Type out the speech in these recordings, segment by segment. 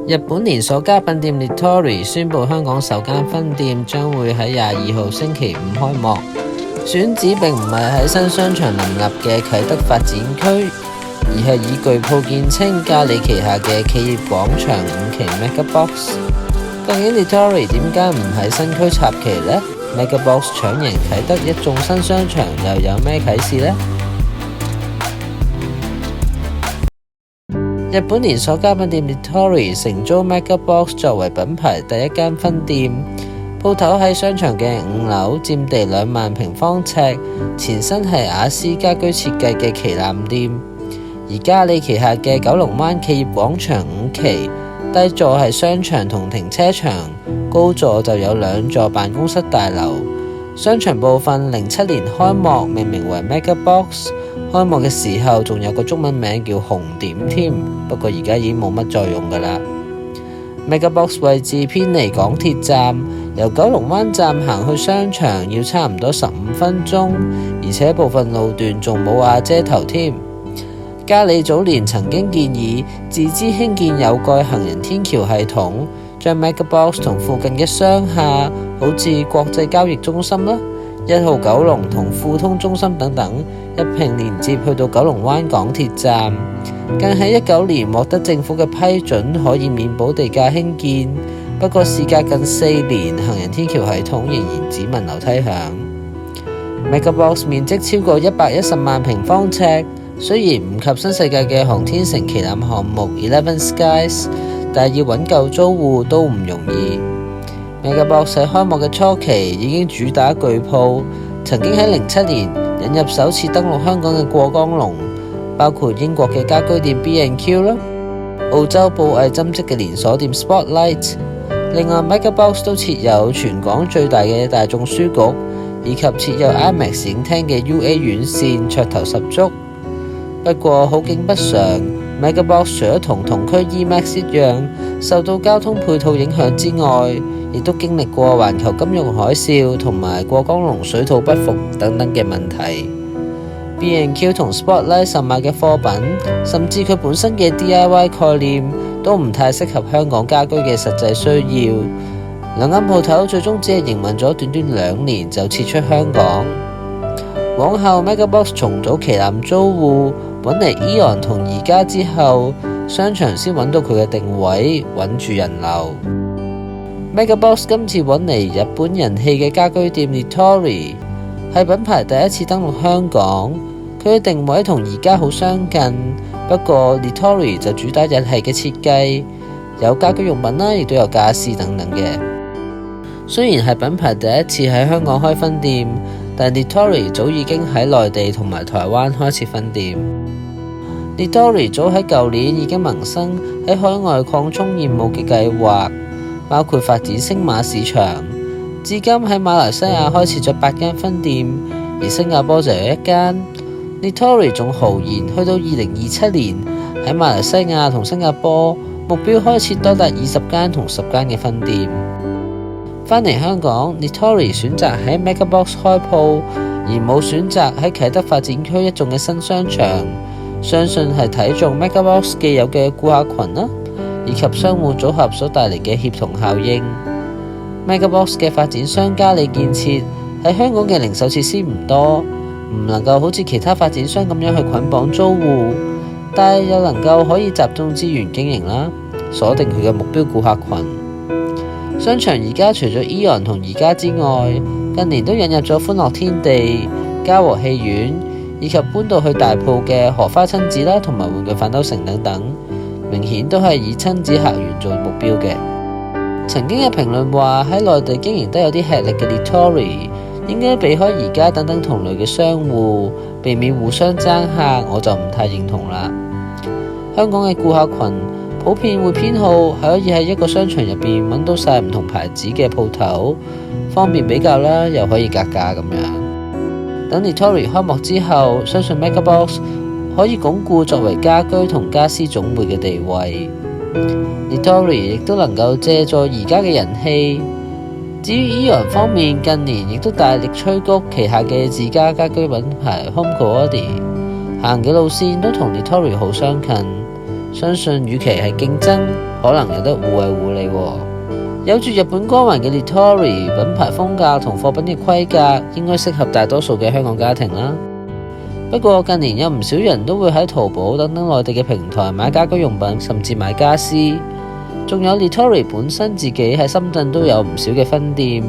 日本連鎖家品店 Nitori 宣布香港首間分店將會喺22號星期5開幕，選址並唔係喺新商場林立嘅啟德發展區，而係以巨鋪見稱嘉里旗下嘅企業廣場5期 MegaBox。究竟 Nitori 點解唔喺新區插旗呢？ MegaBox 搶贏啟德一眾新商場又有咩啟示呢？日本連鎖家品店 Nitori 承租 MegaBox 作為品牌第一間分店，鋪頭喺商場嘅5樓，佔地2萬平方尺，前身係雅思家居設計嘅旗艦店。而嘉里旗下嘅九龍灣企業廣場5期，低座係商場同停車場，高座就有2座辦公室大樓。商場部分07年開幕，命名為 MegaBox。開幕嘅時候仲有個中文名叫紅點添，不過而家已經冇乜再用㗎啦。MegaBox 位置偏離港鐵站，由九龍灣站行去商場要差唔多15分鐘，而且部分路段仲冇瓦遮頭添。嘉里早年曾經建議自資興建有蓋行人天橋系統，將 MegaBox 同附近嘅商廈，好似國際交易中心啦、1號九龍同富通中心等等一併連接去到九龍灣港鐵站，更喺19年獲得政府嘅批准，可以免補地價興建。不過事隔近4年，行人天橋系統仍然只聞樓梯響。MegaBox 面積超過110萬平方尺，雖然唔及新世界嘅航天城旗艦項目 Eleven Skies， 但要揾夠租戶都唔容易。MegaBox 喺開幕嘅初期已經主打巨鋪，曾經喺07年引入首次登陸香港嘅過江龍，包括英國嘅家居店 B&Q 啦，澳洲布藝針織嘅連鎖店 Spotlight。另外 MegaBox 都設有全港最大嘅大眾書局，以及設有 IMAX 影廳嘅 UA 院線，噱頭十足。不過好景不常，MegaBox 除咗同區 EMAX 一樣受到交通配套影響之外，亦都經歷過環球金融海嘯同埋過江龍水土不服等等嘅問題。B&Q 同 Spotlight 售賣嘅貨品，甚至佢本身嘅 DIY 概念，都唔太適合香港家居嘅實際需要。兩間鋪頭最終只係營運咗短短2年就撤出香港。往後 MegaBox 重組旗艦租戶，揾嚟 Eon 同宜家之後，商場先揾到佢嘅定位，穩住人流。MegaBox 今次揾嚟日本人氣嘅家居店 Nitori， 係品牌第一次登陸香港。佢嘅定位同宜家好相近，不過 Nitori 就主打日系嘅設計，有家居用品啦，亦都有家私等等嘅。雖然係品牌第一次喺香港開分店，但 Nitori 早已經喺內地同埋台灣開設分店。Nitori 早喺舊年已經萌生喺海外擴充業務嘅計劃，包括發展星馬市場。至今喺馬來西亞開設咗8間分店，而新加坡就有1間。Nitori 仲豪言去到2027年喺馬來西亞同新加坡目標開設多達20間同10間嘅分店。返嚟香港， Nitori 選擇喺 MegaBox 開鋪，而冇選擇喺啟德發展區一眾嘅新商場，相信係睇中 MegaBox 既有嘅顧客群啦，以及商戶組合所帶嚟嘅協同效應。MegaBox 嘅發展商嘉里建設喺香港嘅零售設施唔多，唔能夠好似其他發展商咁樣去捆綁租戶，但係又能夠可以集中資源經營啦，鎖定佢嘅目標顧客群。商場而家除咗 Eon 同宜家之外，近年都引入咗歡樂天地、嘉禾戲院，以及搬到去大埔嘅荷花親子啦，同埋玩具反斗城等等，明顯都係以親子客源做目標嘅。曾經嘅評論話喺內地經營得有啲吃力嘅 Nitori， 應該避開宜家等等同類嘅商戶，避免互相爭客，我就唔太認同啦。香港嘅顧客群普遍會偏好可以喺一個商場入邊揾到晒唔同牌子嘅鋪頭，方便比較啦，又可以格價咁樣。等 Nitori 開幕之後，相信 MegaBox 可以鞏固作為家居同家私總會嘅地位。Nitori 亦都能夠借助宜家嘅人氣。至於 Eon 方面，近年亦都大力催谷旗下嘅自家家居品牌 HomeQuality， 行嘅路線都同 Nitori 好相近。相信與其係競爭，可能有得互惠互利喎。有住日本光環嘅 Nitori 品牌風格同貨品嘅規格，應該適合大多數嘅香港家庭啦。不過近年有唔少人都會喺淘寶等等內地嘅平台買家居用品，甚至買家私。仲有 Nitori 本身自己喺深圳都有唔少嘅分店，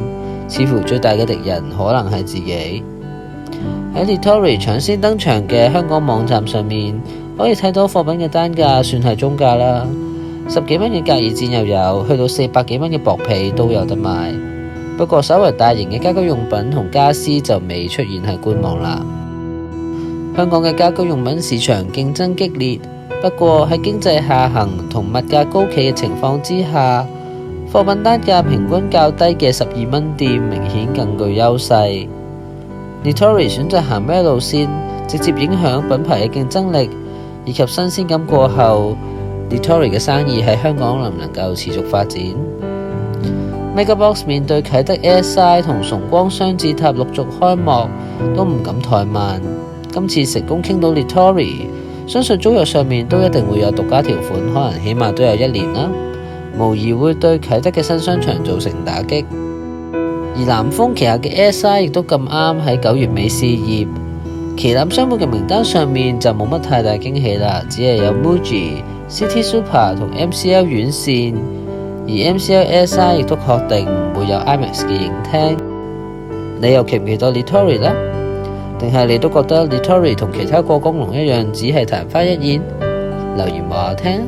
似乎最大嘅敵人可能係自己。喺 Nitori 搶先登場嘅香港網站上面，可以睇到貨品嘅單價算係中價啦，10幾蚊嘅隔熱墊又有，去到400幾蚊嘅薄被都有得賣。不過稍為大型嘅家居用品同家私就未出現喺官網啦。香港嘅家居用品市場競爭激烈，不過喺經濟下行同物價高企嘅情況之下，貨品單價平均較低嘅12蚊店明顯更具優勢。Nitori 選擇行咩路線，直接影響品牌嘅競爭力以及新鮮感過後，Nitori 嘅生意喺香港能唔能夠持續發展？MegaBox 面對啟德 Airside 同崇光雙子塔陸續開幕，都唔敢怠慢。今次成功傾到 Nitori， 相信租約上面都一定會有獨家條款，可能起碼都有1年啦，無疑會對啟德嘅新商場造成打擊。而南豐旗下嘅 Airside 亦都咁啱喺9月尾試業，旗艦商鋪嘅名單上面就冇乜太大驚喜啦，只係有 Muji、City Super 同 MCL 院線，而 MCL Airside 亦都確定唔會有 IMAX 嘅影廳。你又期唔期待 Nitori 呢？定係你都覺得 Nitori 同其他過江龍一樣，只係曇花一現？留言話我聽。